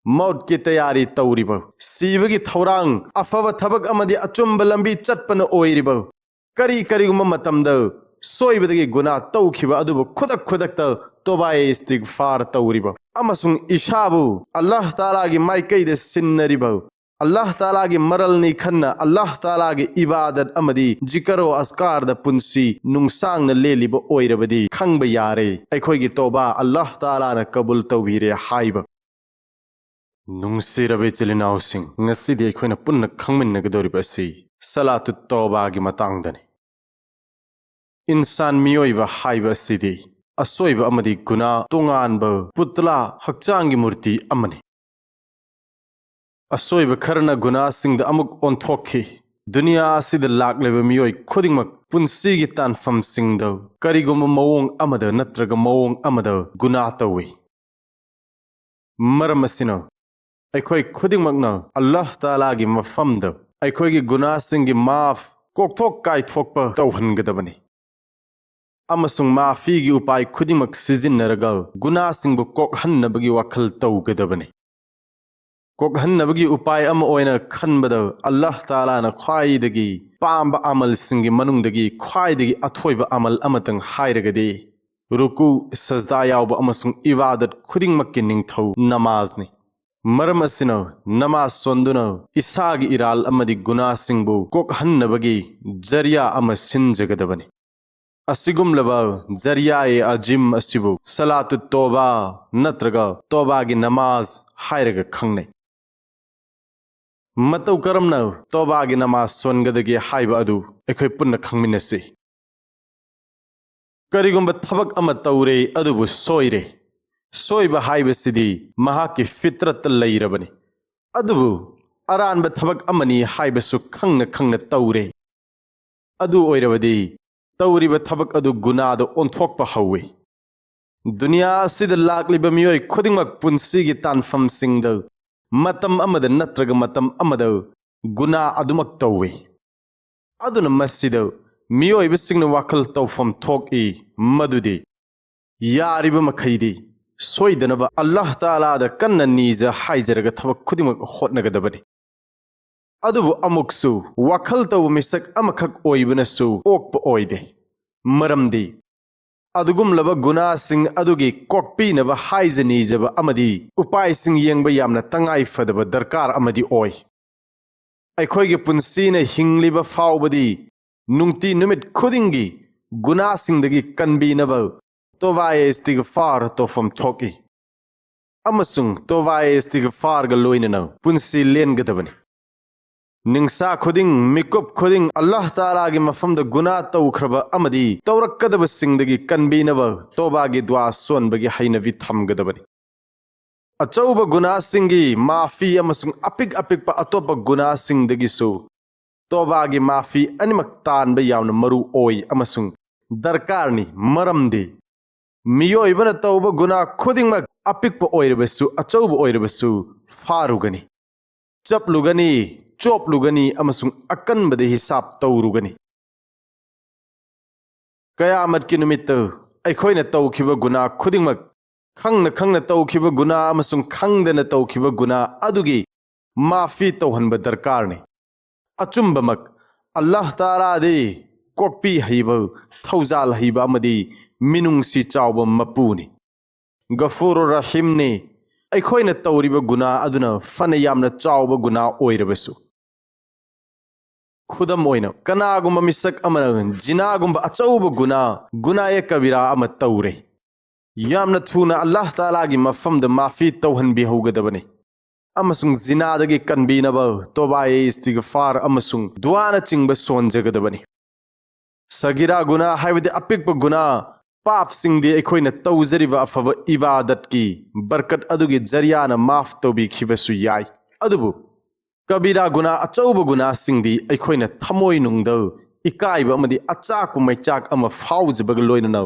मौत की तैयारी तौरीब सीबगी थौरांग अफब थबक अमदी अचुंब लंबी चटपन ओइरिब करी करीगुम मतमद सोइबदगी गुना तौखिब अदुबु खुदक खुदक तौबा इस्तिगफार तौरीब अमसुंग इशाबु अल्लाह ताला की माइकैद सिन्नरिब अल्लाह ताला की मरलनी खन्ना अल्लाह ताला की इबादत अमदी जिकरो अस्कार द पुंसी नुंगसांग न लेलिब ओइरबदी खंगब यारे अखोइगी तौबा अल्लाह ताला न कबूल तौबीरे हाइब नुंगसिरबे चिलिनाउसिंग ngasidi अखोइना पुन्ना खंगमिन्नगदोरिबसि सलातु तौबा की मतांगदने इंसान मियोइबा हाइबा सिदी असोइबा अमदी गुना तोंगानबा पुतला हक्चांगी मूर्ति अमने असोइबा खरना गुना सिंगद अमुक ओंथोखि दुनिया असिद लाक्लेबा मियोइ खुदिंगमक पुंसीगी तानफम सिंगद करिगुम मवोंग अमद नत्रग मवोंग अमद गुना तौइ मरम असिना अखोइ खुदिंगमकना अल्लाह ताला की मफमद अखोइगी गुना सिंगी माफ कोकथोक काइथोकपा तौहनगदबने अमसुंग माफी की उपाय खुदिंगमक सिजिन्नरगा गुना सिंगबु कोकहन्नबगी वखल तौगदबने कोकहन्नबगी उपाय अम ओइना खनबद अल्लाह ताला न ख्वाइदगी पांब अमल सिंगी मनुंगदगी ख्वाइदगी अथोइब अमल अमतंग हाइरगदे रुकू सजदा यावब अमसुंग इबादत खुदिंगमक की निंगथौ नमाजने मरम असिना नमाज सोंदुना इसागी इराल अमदी गुना सिंगबु कोकहन्नबगी जरिया अम सिंजगदबने असिगुमलबा जरिया अजिम असिबु सलातु तौबा नत्रगा तौबा की नमाज हाइरग खंगने मतौ करमना तौबा की नमाज सोनगदगी हाइब अदु अखोइ पुन्ना खंगमिनसि करिगुंबा थबक अम तौरे अदुबु सोइरे सोइबा हाइबसिदी महा की फितरत लैरबने अदुबु अरानबा थबक अमनी हाइबसु खंगना खंगना तौरे अदु ओइरबदी तौरीब थबक अदु गुनाद ओंथोकपा हौवे दुनिया असिद लाक्लिब मियोइ खुदिंगमक पुंसीगी तानफम सिंगद मतम अमद नत्रग मतम अमद गुना अदुमक तौवे अदुना मसिद मियोइब सिंगना वाखल तौफम थोकई मदुदि यारिब मखैदी सोइदनबा अल्लाह ताला द कन्ना नीजा हाइजरग थबक खुदिंगमक होटनगदबने अदुबु अमुकसु वखल तौ मिसक अमखक ओइबनसु ओकप ओइदे मरमदी अदुगुमलबा गुना सिंग अदुगी कोकपीनबा हाइजनीजब अमदी उपाय सिंग येंगबा यामना तंगाई फदबा दरकार अमदी ओइ अखोइगे पुंसीना हिंगलिबा फावबदी नुंगती नुमित खुदिंगी गुना सिंगदगी कनबीनबा तौबाए इस्तिगफार तौफम थोकी अमसुंग तौबाए इस्तिगफार ग लोइनना पुंसी लेनगदबने निंगसा खुदिंग मिकुप खुदिंग अल्लाह ताला की मफम द गुना तौखरबा अमदी तौरक्कदब सिंगदगी कनबीनबा तौबा की दुआ सोनबगी हैनबी थमगदबने अचौब गुना सिंगी माफी अमसुंग अपिक अपिक अतोप गुना सिंगदगिसु तौबा की माफी अनिमक तानबा यावना मरु ओइ अमसुंग दरकारनी मरमदी मियोइबना तौबा गुना खुदिंगमक अपिक ओइरबसु अचौब ओइरबसु फारुगनी चपलुगनी चोपलुगनी अमसुंग अकनबदे हिसाब तौरुगनी कयामत की निमित्त अखोइना तौखिबा गुना खुदिंगमक खंगना खंगना तौखिबा गुना अमसुंग खंगदना तौखिबा गुना अदुगी माफी तौहनबा दरकारने अचुंबमक अल्लाह ताला दे कोकपी हईब थौजाल हईब अमदी मिनुंगसी चावब मपुने गफूर रहीम ने अखोइना तौरिब गुना अदुना फन यामना चावब गुना ओइरबसु खुदम ओइना कनागुम मिसक अमना जिनागुम अचौब गुनाए कबीरा अम तौरे यामना थुना अल्लाह ताला की मफम द माफी तौहन बिहौगदबने अमसुंग जिनादगी कनबीनब तौबाए इस्तिगफार अमसुंग दुआना चिंग सोनजगदबने सगिरा गुना हाइबदे अपिक गुना पाप सिंगदे अखोइना तौजरिब अफब इबादत की बरकत अदुगी जरियाना माफ तौबिखिबसु याय अदुबु कबीरा गुना अचौब गुना सिंगदी अखोइना थमोइ नुंगद इकाइब अमदी अचाक मैचाक अम फाउजबग लोइनना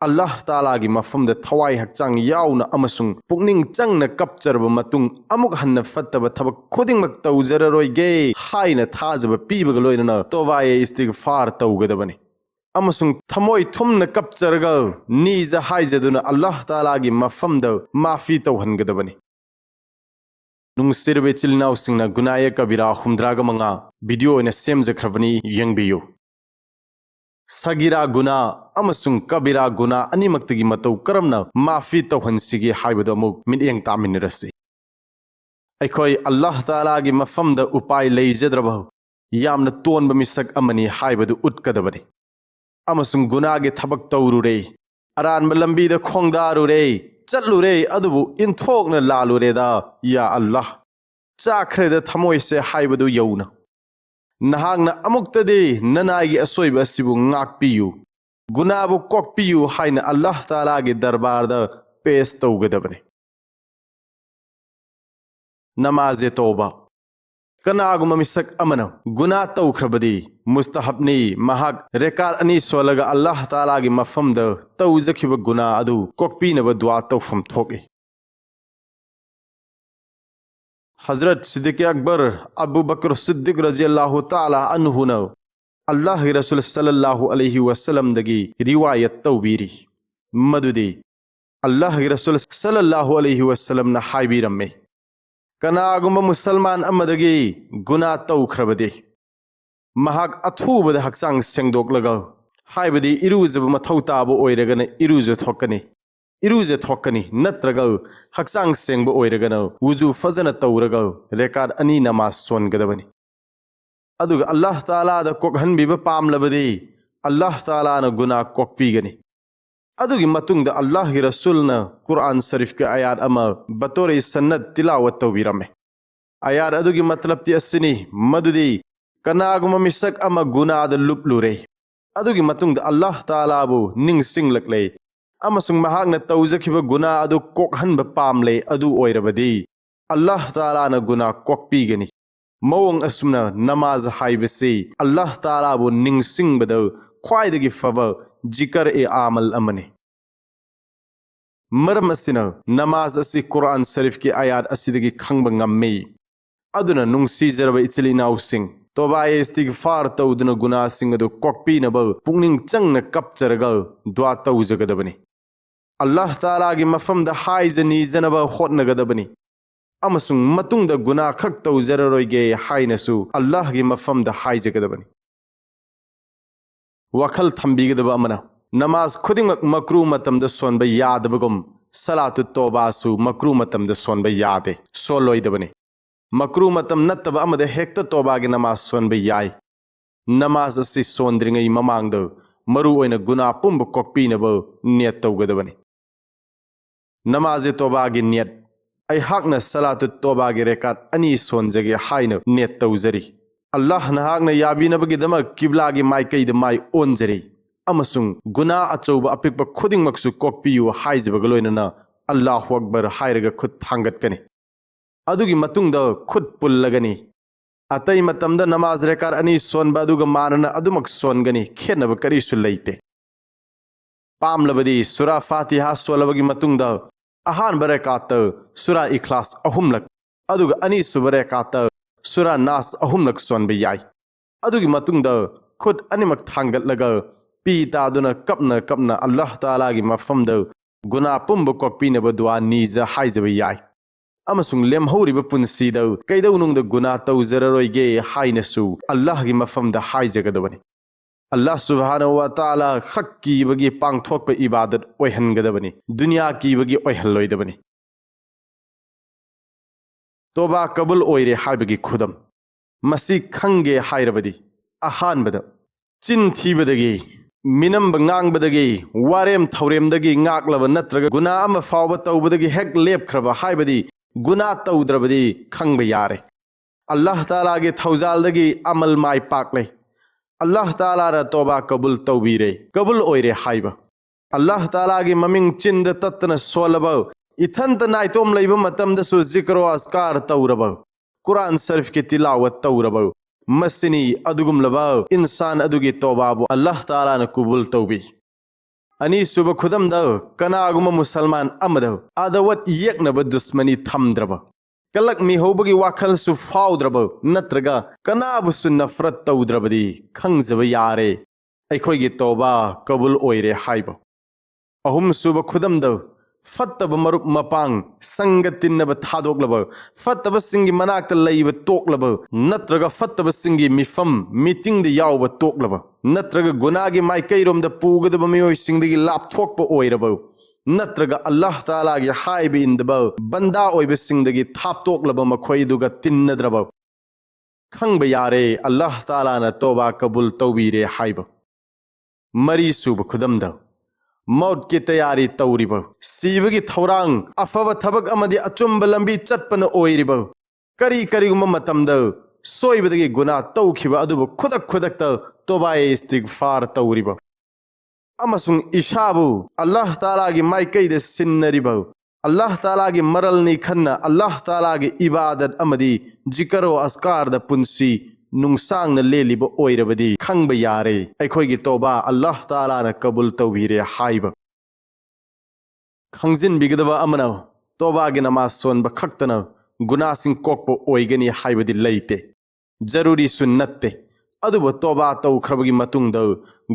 अल्लाह ताला की मफम द थवाई हक्चांग याउना अमसुंग पुकनिंग चंगना कपचरब मतुंग अमुक हन्न फत्तब थबक खुदिंगमक तौजररोइगे हाइना थाजब पीबग लोइनना तौबाए इस्तिगफार तौगदबने अमसुंग थमोइ थुमना कपचरग नीजा हाइजदुना अल्लाह ताला की मफम द माफी तौहनगदबने नुंगसिरबे चिलनाउसिंगना गुनाय कबीरा हुमद्राग मंगा वीडियो ओइना सेमजख्रबनी यंगबियो सगिरा गुना अमसुंग कबीरा गुना अनिमक्तगी मतौ करमना माफी तौहनसिगी हाइबदो अमुक मिनयंग तामिनरसि अखोय अल्लाह ताला गी मफमद उपाय लेजद्रबह यामना तोनब मिसक अमनी हाइबदो उटकदबनी अमसुंग गुनागे थबक तौरुरे अरानब लंबीदा खोंगदारुरे चलुरे अदुबु इंथोकना लालुरेदा या अल्लाह चाखरेदा थमोइसे हाइबदो यौना नहागना अमुक्तदे ननागी असोइब असिबु ngakpiyu गुनाबु कोकपियु हाइना अल्लाह ताला गे दरबारदा पेश तौगदबने नमाज़े तौबा कनागुम मिसक अमना गुना तौख्रबदी मुस्तहबनी महाक रेकार अनि सोलगा अल्लाह ताला गे मफमद तौजखिब गुना अदु कोकपिनब दुआ तौफम थोके हजरत सिद्दीक़ अकबर अबू बकर सिद्दीक़ रज़ियल्लाहु ताला अन्हु न अल्लाह रसूल सल्लल्लाहु अलैहि वसल्लम दगी रिवायत तौबीरी मदुदी अल्लाह रसूल सल्लल्लाहु अलैहि वसल्लम न हाइबीरम्मे कनागुम मुसलमान अमदगी गुना तौख्रबदे महाक अथुबद हक्सांग सेंगदोकलगा हाइबदी इरुजब मथौ ताबो ओइरगन इरुज थोकनी इरुजे थोकनी नत्रग हक्सांग सेंगब ओइरगन वुजु फजन तौरग रेकार्ड अनि नमाज सोनगदबनी अदुग अल्लाह ताला द कोकहनबिब पामलबदी अल्लाह ताला न गुना कोकपीगनी अदुगी मतुंग द अल्लाह गी रसूल न कुरान शरीफ के आयात अमा बतौर सन्नत तिलावत तौबीरमे आयात अदुगी मतलब ति असनी मदुदी कनागुम मिसक अमा गुना द लुपलुरे अदुगी मतुंग द अल्लाह ताला बु निंगसिंगलकले अमसुंग महागना तौजखिब गुना अदु कोकहनब पामले अदु ओइरबदी अल्लाह ताला न गुना कोकपीगनी मौंग असुमना नमाज हाइबसे अल्लाह ताला बु निंगसिंगबद ख्वाइदगी फब जिकर ए आमल अमने मरम असिना नमाज असि कुरान शरीफ के आयात असिदगी खंगब ngam अदुना नुंगसिजरब इचलिनाउसिंग तोबा इस्तिगफार तौदुना गुना सिंगदु कोकपीनब पुंगनिंग चंगना कपचरग दुआ तौजगदबनी अल्लाह ताला गी मफमद हाइजनी जनब होटनगदबनी अमसुंग मतुंग द गुना खक तौजररोइगे हाइनसु अल्लाह गी मफमद हाइजगदबनी वखल थंबीगदब अमना नमाज खुदिंग मकरू मतमद सोनब यादबगुम सलातु तौबासु मकरू मतमद सोनब यादे सोलोइदबनी मकरू मतम नत्तब अमद हेक्त तौबा गी नमाज सोनब याय नमाज असि सोनद्रिंगई ममांगद मरु ओइना गुना पुंब कोकपीनब नियत तौगदबनी नमाज़े तौबा गी नियत अहाकना सलातु तौबा गी रेकात अनि सोनजगे हाइना नियत तौजरी अल्लाह नहाकना याबीनबगिदमक किबला गी माइकैद माइ ओनजरी अमसुंग गुना अचौबा अपिकप खुदिंगमकसु कोकपियु हाइजबग लोइनना अल्लाहु अकबर हाइरगा खुद थांगतकनी अदुगी मतुंगदा खुद पुल्लगनी अतई मतमदा नमाज रेकार अनि सोनबा अदुगा मानना अदुमक सोनगनी खेनब करिसु लैते पामलबदी सूरा फातिहा सोलबगी मतुंगदा अहान बरेकात सूरा इखलास अहुमलक अदुगा अनि सुबरेकात सूरा नास अहुमलक सोनब याय अदुगी मतुंगदा खुद अनिमक थांगतलगा पी तादुना कपना कपना अल्लाह ताला गी मफमद गुना पुंब कोकपीनब दुआ नीजा हाइजब याय अमसुंग लेमहौरिब पुंसीद कैदौनुंगद गुना तौजररोइगे हाइनसु अल्लाह गी मफमद हाइजगदबनी अल्लाह सुब्हानहु व तआला खक कीबगी पांगथोकप इबादत ओइहनगदबनी दुनिया कीबगी ओइहल्लोइदबनी तौबा कबुल ओइरे हाइबगी खुदम मसी खंगे हाइरबदी अहानबद चिन थीबदगी minim ngangbadagi warem thawremdagi ngaklaba natraga guna ama fawba tawbadagi hek lepkhraba haibadi guna tawdrabadi khangba yare Allah taala ge thawjaldagi amal mai pakle Allah taala ra toba kabul tawbire kabul oire haiba Allah taala ge maming chinda tatna solaba ithanta naitom leiba matamda su zikro askar tawraba Quran sharif ke tilawat tawraba मसनी अदुगुम लबा इंसान अदुगी तौबाबु अल्लाह ताला न कुबुल तौबी अनि सुब खुदम the कनागुम मुसलमान अमद आदवत यकनब दुश्मनी थमद्रब कलक मिहोबगी वाखल सु फाउद्रब नत्रगा कनाबु सु नफरत तौद्रबदी खंगजब यारे अखोइगी तौबा कबुल ओइरे हाइब अहुम सुब खुदम द फत्तब मरुप मपांग संगतिनब थादोकलब फत्तब सिंगी मनाक लैब तोकलब नत्रग फत्तब सिंगी मिफम मीटिंग द याव तोकलब नत्रग गुनागी माइकैरोम द पुगदब मियोय सिंगदगी लापथोकप ओइरब नत्रग अल्लाह ताला गी हाइब इंदब बंदा ओइब सिंगदगी थापतोकलब मखोइदुग तिन्नद्रब खंग यारे अल्लाह ताला न तौबा कबूल तौबीरे हाइब मरी सुब खुदमद मौत की तैयारी तौरीब सीबगी थौरांग अफब थबक अमदी अचुंब लंबी चटपन ओइरिब करी करीगुम मतमद सोइबदगी गुना तौखिब अदुब खुदक खुदक तौबाए इस्तिगफार तौरीब अमसुंग इशाबु अल्लाह ताला गी माइकैद सिन्नरिब अल्लाह ताला गी मरल नि खन्ना अल्लाह ताला गी इबादत अमदी जिकरो अस्कार द पुंसी नुंगसांग न लेलिब ओइरबदी खंग यारे अखोगी तौबा अल्लाह ताला न कबूल तौबीरे हाइब खंगजिन बिगदब अमना तौबा गी नमाज सोनब खक्तन गुनासिंग कोकप ओइगनी हाइबदी लैते जरूरी सुन्नत्ते अदुब तौबा तौखरबगी मतुंगद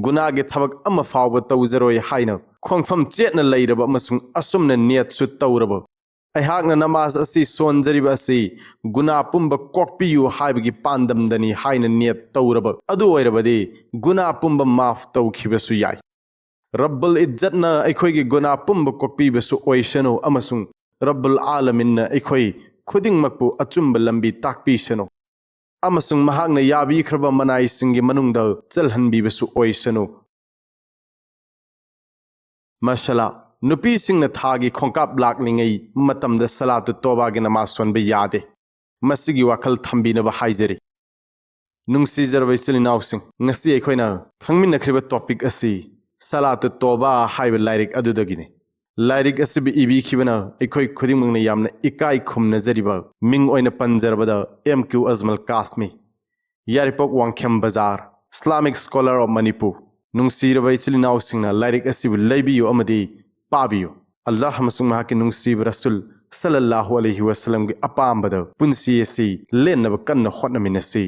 गुनागे थबक अम फावब तौजरोय हाइना खोंगफम चेतन लैरब अमसुंग असुमन नियत सु तौरब अहाकन नमाज असी सोनजरिब असी गुना पुंब कोकपियु हाइबगी पांदमदनी हाइना नियत तौरब अदु ओइरबदी गुना पुंब माफ तौखिबसु याय रब्बुल इज्जतन अखोइगी गुना पुंब कोकपिबसु ओइशनो अमसुंग रब्बुल आलमीन अखोइ खुदिंगमकपु अचुंब लंबी ताकपिसनो अमसुंग महाकन याबीख्रब मनाइसिंगी मनुंगद चलहनबीबसु ओइशनो मसला नुपी सिंह थागी खोंकाप लाकलिंगई मतमद सलात तौबागी नमाज सोनबे यादे मसिगी वाखल थंबीनब हाइजरी नुंगसीजरब इसिलिनाव सिंह ngasi अखोइना खंगमिनख्रिब टॉपिक असि सलात तौबा हाइब लाइरिक अदुदगिने लाइरिक असिबि इबीखिबना अखोइ खुदिंगमंगना यामना इकाई खुमनजरिब मिंग ओइना पंजरबदा MQ अजमल कासमी यारिपोक वांगखेम बाजार इस्लामिक स्कॉलर ऑफ मणिपुर नुंगसीरब इसिलिनाव सिंहना लाइरिक असिबि लैबियो अमदी पाबियो अल्लाह मसुंग महाकि नुंगसीब रसूल सल्लल्लाहु अलैहि वसल्लम की अपाम्बद पुंसी असि लेनब कन्न होटनमिनसी